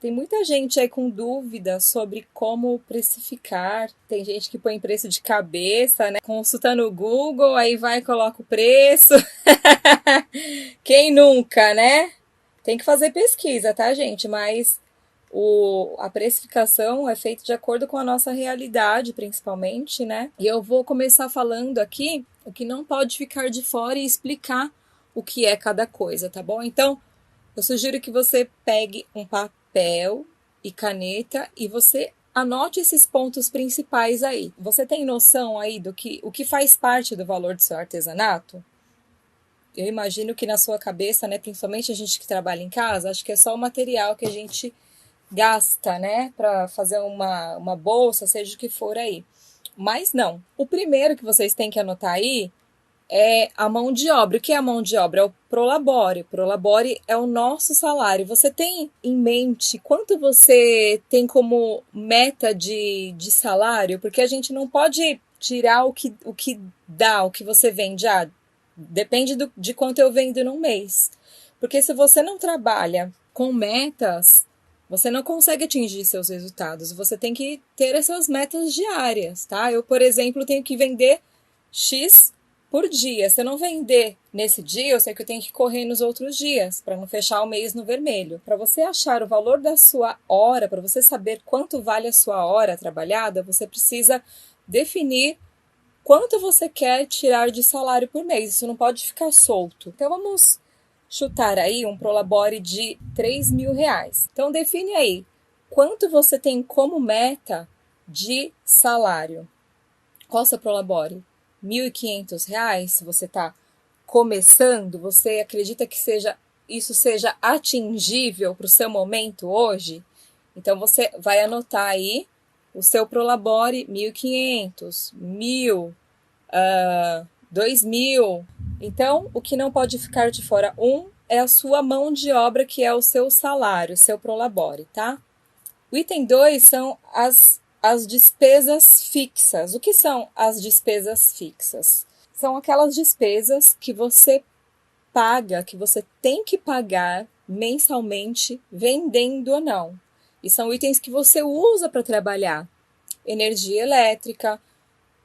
Tem muita gente aí com dúvida sobre como precificar. Tem gente que põe preço de cabeça, né? Consulta no Google, aí vai e coloca o preço. Quem nunca, né? Tem que fazer pesquisa, tá, gente? Mas a precificação é feita de acordo com a nossa realidade, principalmente, né? E eu vou começar falando aqui o que não pode ficar de fora e explicar o que é cada coisa, tá bom? Então, eu sugiro que você pegue um papel e caneta e você anote esses pontos principais aí. Você tem noção aí do que o que faz parte do valor do seu artesanato? Eu imagino que na sua cabeça, né, principalmente a gente que trabalha em casa, acho que é só o material que a gente gasta, né, para fazer uma bolsa, seja o que for aí. Mas não. O primeiro que vocês têm que anotar aí é a mão de obra. O que é a mão de obra? É o prolabore. O prolabore é o nosso salário. Você tem em mente quanto você tem como meta de salário? Porque a gente não pode tirar o que dá, o que você vende. Ah, depende de quanto eu vendo num mês. Porque se você não trabalha com metas, você não consegue atingir seus resultados. Você tem que ter essas metas diárias, tá? Eu, por exemplo, tenho que vender X por dia. Se eu não vender nesse dia, eu sei que eu tenho que correr nos outros dias para não fechar o mês no vermelho. Para você achar o valor da sua hora, para você saber quanto vale a sua hora trabalhada, você precisa definir quanto você quer tirar de salário por mês. Isso não pode ficar solto. Então vamos chutar aí um prolabore de R$ 3.000. Então define aí quanto você tem como meta de salário. Qual o seu prolabore? R$ 1.500? Se você está começando, você acredita que isso seja atingível para o seu momento hoje? Então você vai anotar aí o seu prolabore 1.500, 1.000, 2.000. Então, o que não pode ficar de fora, é a sua mão de obra, que é o seu salário, seu prolabore, tá? O item 2 são as despesas fixas. O que são as despesas fixas? São aquelas despesas que você paga, que você tem que pagar mensalmente, vendendo ou não. E são itens que você usa para trabalhar. Energia elétrica,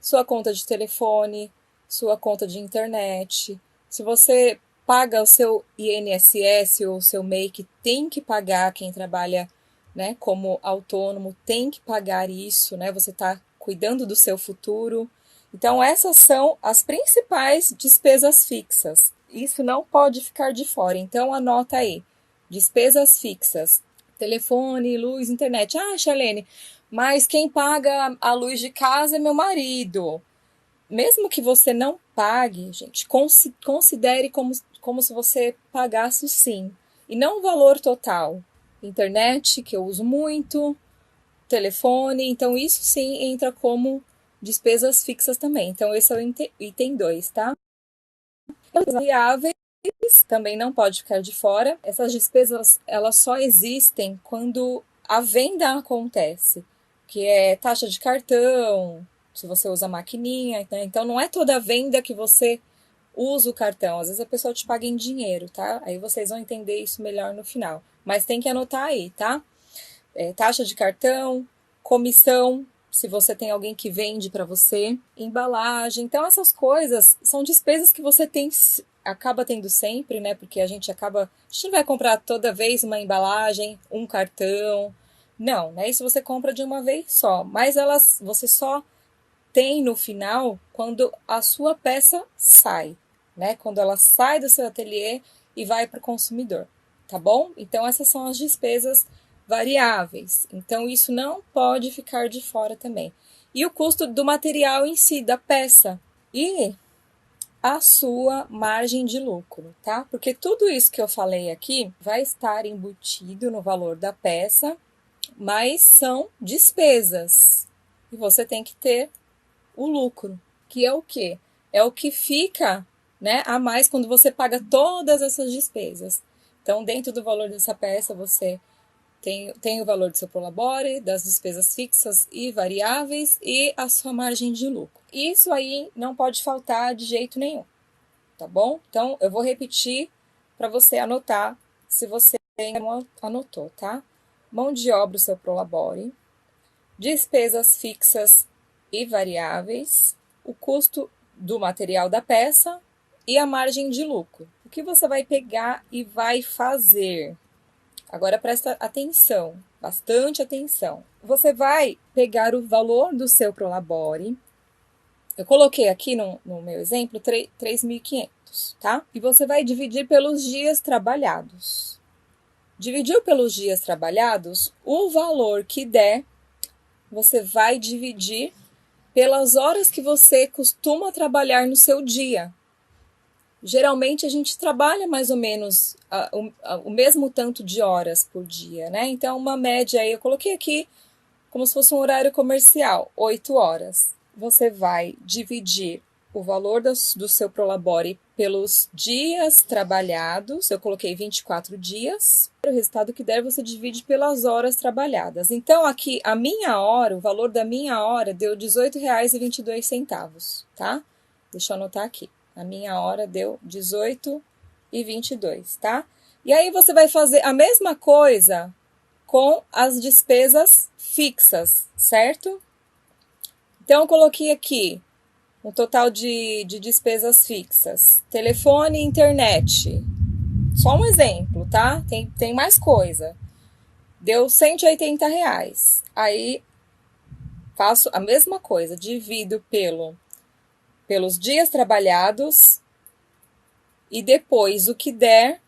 sua conta de telefone, sua conta de internet. Se você paga o seu INSS ou o seu MEI, que tem que pagar, quem trabalha, né, como autônomo, tem que pagar isso, né? Você está cuidando do seu futuro. Então, essas são as principais despesas fixas. Isso não pode ficar de fora. Então, anota aí. Despesas fixas. Telefone, luz, internet. Ah, Charlene, mas quem paga a luz de casa é meu marido. Mesmo que você não pague, gente, considere como se você pagasse sim. E não o valor total. Internet, que eu uso muito, telefone, então isso sim entra como despesas fixas também. Então esse é o item 2, tá? As variáveis também não pode ficar de fora. Essas despesas, elas só existem quando a venda acontece, que é taxa de cartão, se você usa maquininha, né? Então não é toda venda que você usa o cartão. Às vezes a pessoa te paga em dinheiro, tá? Aí vocês vão entender isso melhor no final. Mas tem que anotar aí, tá? Taxa de cartão, comissão, se você tem alguém que vende para você, embalagem. Então essas coisas são despesas que você acaba tendo sempre, né? Porque a gente não vai comprar toda vez uma embalagem, um cartão. Não, né? Isso você compra de uma vez só, mas você só tem no final quando a sua peça sai, né? Quando ela sai do seu ateliê e vai para o consumidor, tá bom? Então essas são as despesas variáveis. Então isso não pode ficar de fora também. E o custo do material em si, da peça. E a sua margem de lucro, tá? Porque tudo isso que eu falei aqui vai estar embutido no valor da peça, mas são despesas. E você tem que ter o lucro, que é o quê? É o que fica, né, a mais quando você paga todas essas despesas. Então, dentro do valor dessa peça, você tem o valor do seu prolabore, das despesas fixas e variáveis e a sua margem de lucro. Isso aí não pode faltar de jeito nenhum, tá bom? Então, eu vou repetir para você anotar, se você ainda não anotou, tá? mão de obra, o seu prolabore, despesas fixas e variáveis, o custo do material da peça e a margem de lucro. O que você vai pegar e vai fazer? Agora presta atenção, bastante atenção. Você vai pegar o valor do seu prolabore. Eu coloquei aqui no meu exemplo 3.500, tá? E você vai dividir pelos dias trabalhados. Dividiu pelos dias trabalhados, o valor que der, você vai dividir pelas horas que você costuma trabalhar no seu dia. Geralmente a gente trabalha mais ou menos o mesmo tanto de horas por dia, né? Então, uma média aí, eu coloquei aqui como se fosse um horário comercial, 8 horas. Você vai dividir o valor do seu prolabore pelos dias trabalhados, eu coloquei 24 dias. O resultado que der, você divide pelas horas trabalhadas. Então, aqui, a minha hora, o valor da minha hora deu R$ 18,22, tá? Deixa eu anotar aqui. A minha hora deu 18,22, tá? E aí, você vai fazer a mesma coisa com as despesas fixas, certo? Então, eu coloquei aqui um total de despesas fixas. Telefone e internet. Só um exemplo, tá? Tem mais coisa. Deu R$ 180. Aí, faço a mesma coisa. Divido pelos dias trabalhados. E depois, o que der,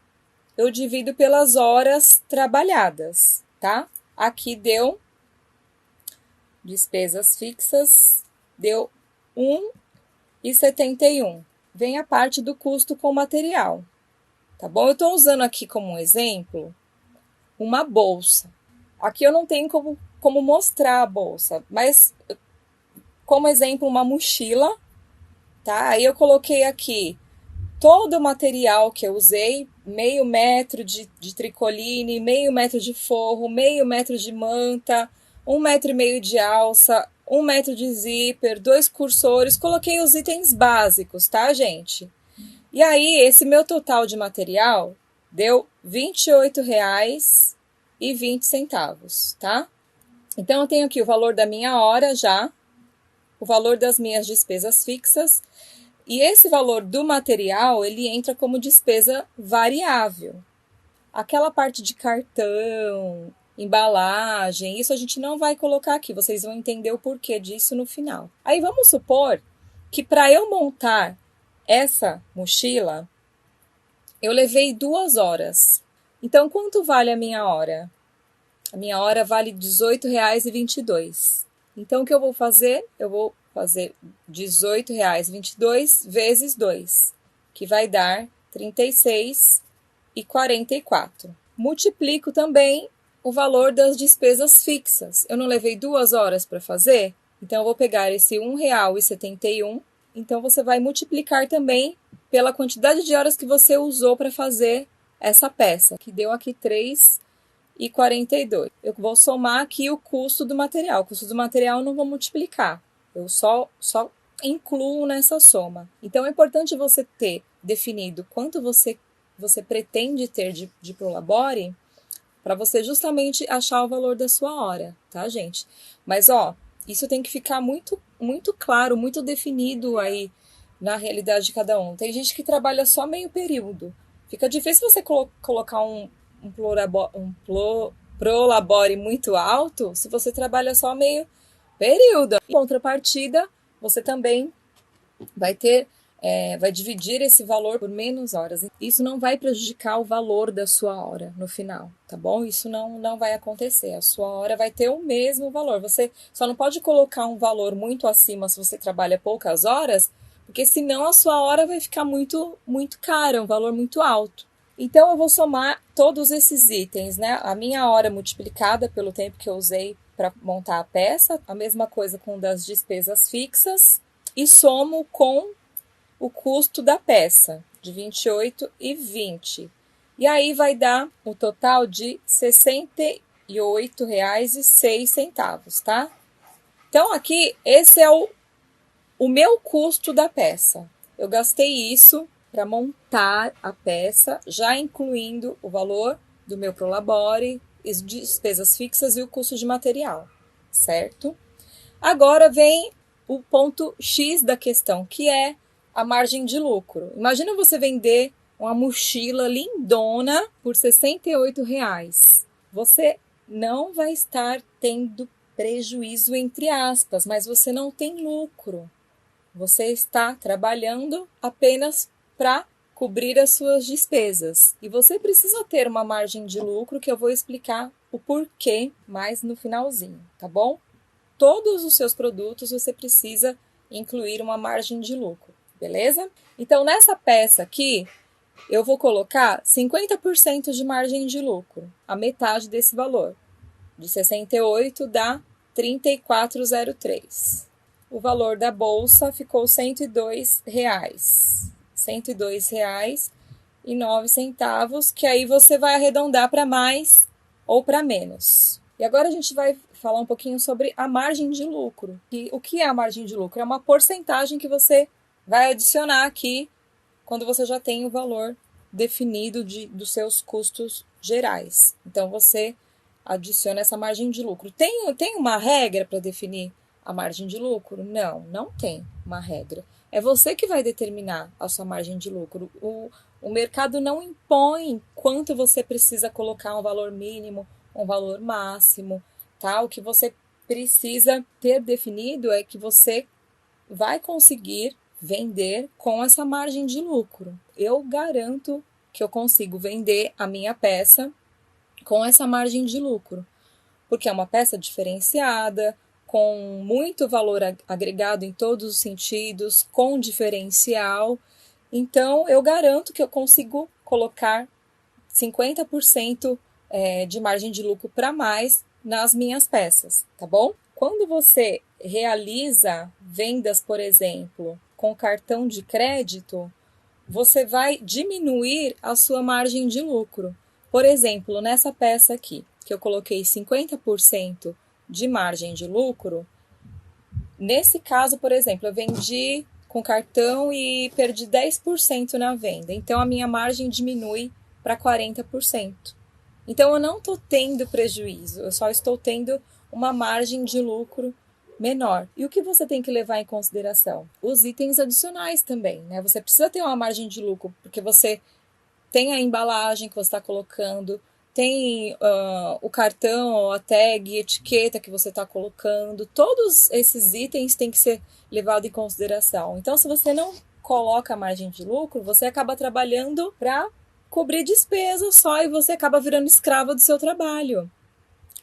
eu divido pelas horas trabalhadas, tá? Aqui deu despesas fixas, deu R$ 1,71. Vem a parte do custo com material, tá bom? Eu estou usando aqui como um exemplo uma bolsa. Aqui eu não tenho como mostrar a bolsa, mas como exemplo uma mochila, tá? Aí eu coloquei aqui todo o material que eu usei, meio metro de tricoline, meio metro de forro, meio metro de manta, 1,5 metro de alça, 1 metro de zíper, 2 cursores, coloquei os itens básicos, tá, gente? E aí, esse meu total de material deu R$ 28,20, tá? Então, eu tenho aqui o valor da minha hora já, o valor das minhas despesas fixas, e esse valor do material, ele entra como despesa variável. Aquela parte de cartão, embalagem, isso a gente não vai colocar aqui, vocês vão entender o porquê disso no final. Aí vamos supor que para eu montar essa mochila, eu levei 2 horas. Então, quanto vale a minha hora? A minha hora vale R$ 18,22. Então, o que eu vou fazer? Eu vou fazer R$ 18,22 vezes 2, que vai dar R$ 36,44. Multiplico também o valor das despesas fixas. Eu não levei 2 horas para fazer? Então, eu vou pegar esse R$ 1,71. Então, você vai multiplicar também pela quantidade de horas que você usou para fazer essa peça, que deu aqui 3,42. Eu vou somar aqui o custo do material. O custo do material eu não vou multiplicar. Eu só incluo nessa soma. Então, é importante você ter definido quanto você pretende ter de prolabore para você justamente achar o valor da sua hora, tá, gente? Mas, isso tem que ficar muito, muito claro, muito definido aí na realidade de cada um. Tem gente que trabalha só meio período. Fica difícil você colocar um prolabore muito alto se você trabalha só meio período. Em contrapartida, você também vai dividir esse valor por menos horas. Isso não vai prejudicar o valor da sua hora no final, tá bom? Isso não vai acontecer. A sua hora vai ter o mesmo valor. Você só não pode colocar um valor muito acima se você trabalha poucas horas, porque senão a sua hora vai ficar muito, muito cara, um valor muito alto. Então, eu vou somar todos esses itens, né? A minha hora multiplicada pelo tempo que eu usei para montar a peça, a mesma coisa com das despesas fixas, e somo com o custo da peça, de R$ 28,20. E aí vai dar o total de R$ 68,06, tá? Então, aqui, esse é o meu custo da peça. Eu gastei isso para montar a peça, já incluindo o valor do meu prolabore despesas fixas e o custo de material, certo? Agora vem o ponto X da questão, que é a margem de lucro. Imagina você vender uma mochila lindona por R$ 68. Você não vai estar tendo prejuízo, entre aspas, mas você não tem lucro. Você está trabalhando apenas para cobrir as suas despesas. E você precisa ter uma margem de lucro, que eu vou explicar o porquê mais no finalzinho, tá bom? Todos os seus produtos você precisa incluir uma margem de lucro, beleza? Então, nessa peça aqui, eu vou colocar 50% de margem de lucro, a metade desse valor. De 68 dá 34,03. O valor da bolsa ficou R$ 102. R$ 102,09, que aí você vai arredondar para mais ou para menos. E agora a gente vai falar um pouquinho sobre a margem de lucro. E o que é a margem de lucro? É uma porcentagem que você vai adicionar aqui quando você já tem o valor definido dos seus custos gerais. Então, você adiciona essa margem de lucro. Tem uma regra para definir a margem de lucro? Não tem uma regra. É você que vai determinar a sua margem de lucro. O mercado não impõe quanto você precisa colocar, um valor mínimo, um valor máximo, tá? O que você precisa ter definido é que você vai conseguir vender com essa margem de lucro. Eu garanto que eu consigo vender a minha peça com essa margem de lucro, porque é uma peça diferenciada, com muito valor agregado em todos os sentidos, com diferencial. Então, eu garanto que eu consigo colocar 50% de margem de lucro para mais nas minhas peças, tá bom? Quando você realiza vendas, por exemplo, com cartão de crédito, você vai diminuir a sua margem de lucro. Por exemplo, nessa peça aqui, que eu coloquei 50% de margem de lucro, nesse caso, por exemplo, eu vendi com cartão e perdi 10% na venda. Então, a minha margem diminui para 40%. Então, eu não estou tendo prejuízo, eu só estou tendo uma margem de lucro menor. E o que você tem que levar em consideração? Os itens adicionais também, né? Você precisa ter uma margem de lucro, porque você tem a embalagem que você está colocando, tem o cartão, a tag, a etiqueta que você está colocando. Todos esses itens têm que ser levados em consideração. Então, se você não coloca a margem de lucro, você acaba trabalhando para cobrir despesas só e você acaba virando escrava do seu trabalho.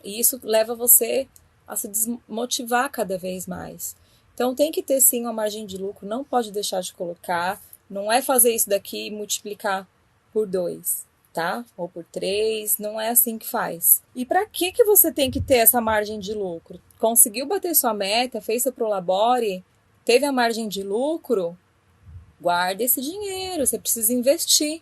E isso leva você a se desmotivar cada vez mais. Então, tem que ter sim uma margem de lucro, não pode deixar de colocar. Não é fazer isso daqui e multiplicar por 2, tá? Ou por 3, não é assim que faz. E para que você tem que ter essa margem de lucro? Conseguiu bater sua meta, fez seu Prolabore, teve a margem de lucro? Guarda esse dinheiro, você precisa investir,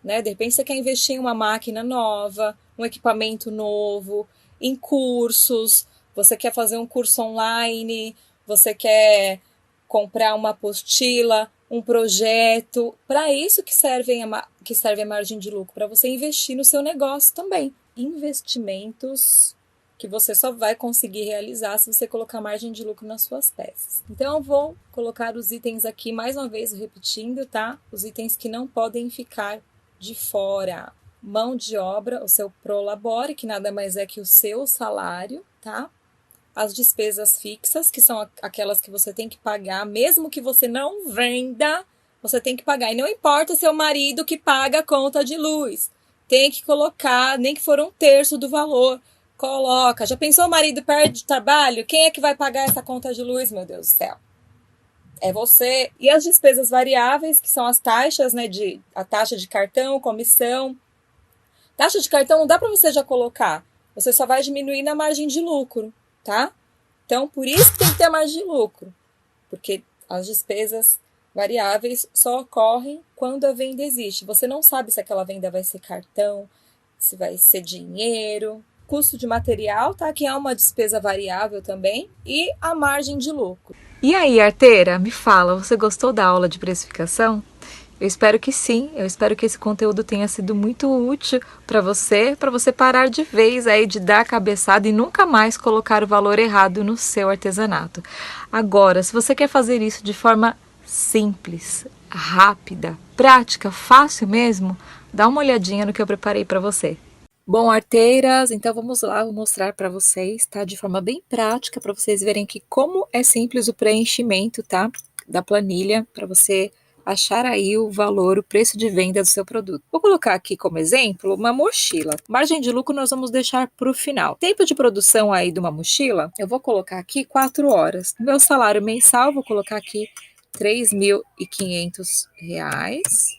né? De repente você quer investir em uma máquina nova, um equipamento novo, em cursos, você quer fazer um curso online, você quer comprar uma apostila, um projeto. Para isso que serve a margem de lucro, para você investir no seu negócio também. Investimentos que você só vai conseguir realizar se você colocar margem de lucro nas suas peças. Então, eu vou colocar os itens aqui, mais uma vez, repetindo, tá? Os itens que não podem ficar de fora. Mão de obra, o seu Prolabore, que nada mais é que o seu salário, tá? As despesas fixas, que são aquelas que você tem que pagar, mesmo que você não venda, você tem que pagar. E não importa se é o marido que paga a conta de luz. Tem que colocar, nem que for 1/3 do valor. Coloca. Já pensou o marido perde trabalho? Quem é que vai pagar essa conta de luz, meu Deus do céu? É você. E as despesas variáveis, que são as taxas, né? A taxa de cartão, comissão. Taxa de cartão não dá para você já colocar. Você só vai diminuir na margem de lucro, tá? Então, por isso que tem que ter a margem de lucro. Porque as despesas variáveis só ocorrem quando a venda existe. Você não sabe se aquela venda vai ser cartão, se vai ser dinheiro. Custo de material, tá? Que é uma despesa variável também. E a margem de lucro. E aí, arteira, me fala, você gostou da aula de precificação? Eu espero que sim, eu espero que esse conteúdo tenha sido muito útil para você parar de vez aí de dar a cabeçada e nunca mais colocar o valor errado no seu artesanato. Agora, se você quer fazer isso de forma simples, rápida, prática, fácil mesmo, dá uma olhadinha no que eu preparei para você. Bom, arteiras, então vamos lá, vou mostrar para vocês, tá? De forma bem prática, para vocês verem que como é simples o preenchimento, tá? Da planilha, para você achar aí o valor, o preço de venda do seu produto. Vou colocar aqui como exemplo uma mochila. Margem de lucro nós vamos deixar para o final. Tempo de produção aí de uma mochila, eu vou colocar aqui 4 horas. Meu salário mensal, vou colocar aqui R$ 3.500.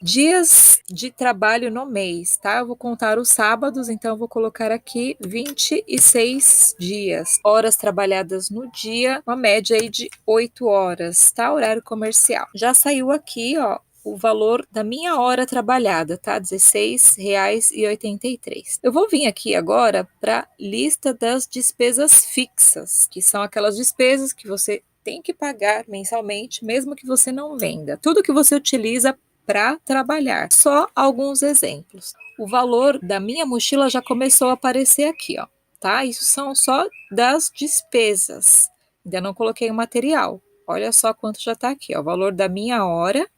Dias de trabalho no mês, tá? Eu vou contar os sábados, então eu vou colocar aqui 26 dias. Horas trabalhadas no dia, uma média aí de 8 horas, tá? Horário comercial. Já saiu aqui, ó, o valor da minha hora trabalhada, tá? R$ 16,83. Eu vou vir aqui agora para lista das despesas fixas, que são aquelas despesas que você tem que pagar mensalmente, mesmo que você não venda. Tudo que você utiliza para trabalhar. Só alguns exemplos. O valor da minha mochila já começou a aparecer aqui, ó, tá? Isso são só das despesas. Ainda não coloquei o material. Olha só quanto já está aqui, ó, o valor da minha hora,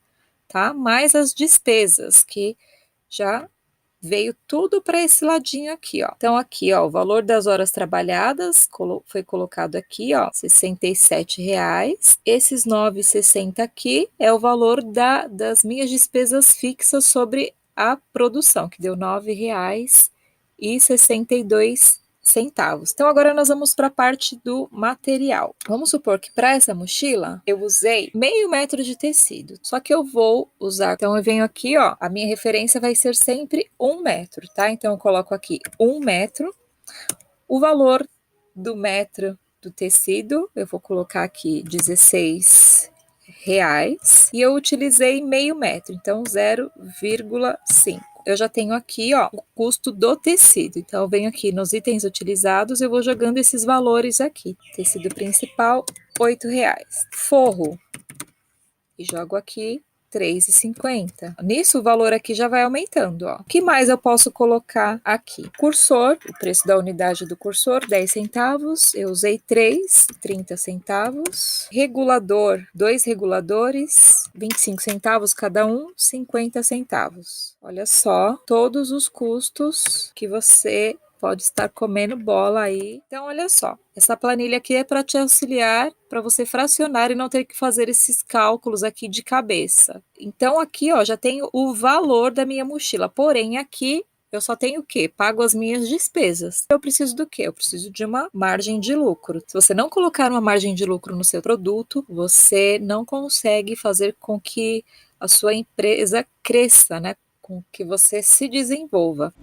tá? Mais as despesas que já veio tudo para esse ladinho aqui, ó. Então, aqui, ó, o valor das horas trabalhadas foi colocado aqui, ó, R$ 67. Esses 9,60 aqui é o valor das minhas despesas fixas sobre a produção, que deu R$ 9,62. Então, agora nós vamos para a parte do material. Vamos supor que para essa mochila eu usei meio metro de tecido, só que eu vou usar, então eu venho aqui, ó, a minha referência vai ser sempre 1 metro, tá? Então eu coloco aqui 1 metro, o valor do metro do tecido, eu vou colocar aqui R$ 16. E eu utilizei meio metro, então 0,5. Eu já tenho aqui, ó, o custo do tecido. Então, eu venho aqui nos itens utilizados, eu vou jogando esses valores aqui. Tecido principal, R$ 8. Forro, e jogo aqui R$ 3,50. Nisso, o valor aqui já vai aumentando, ó. O que mais eu posso colocar aqui? Cursor, o preço da unidade do cursor, 10 centavos. Eu usei 3, 30 centavos. Regulador, 2 reguladores, 25 centavos cada um, 50 centavos. Olha só, todos os custos que você pode estar comendo bola aí. Então, olha só, essa planilha aqui é para te auxiliar, para você fracionar e não ter que fazer esses cálculos aqui de cabeça. Então, aqui, ó, já tenho o valor da minha mochila, porém, aqui eu só tenho o quê? Pago as minhas despesas. Eu preciso do quê? Eu preciso de uma margem de lucro. Se você não colocar uma margem de lucro no seu produto, você não consegue fazer com que a sua empresa cresça, né? Com que você se desenvolva.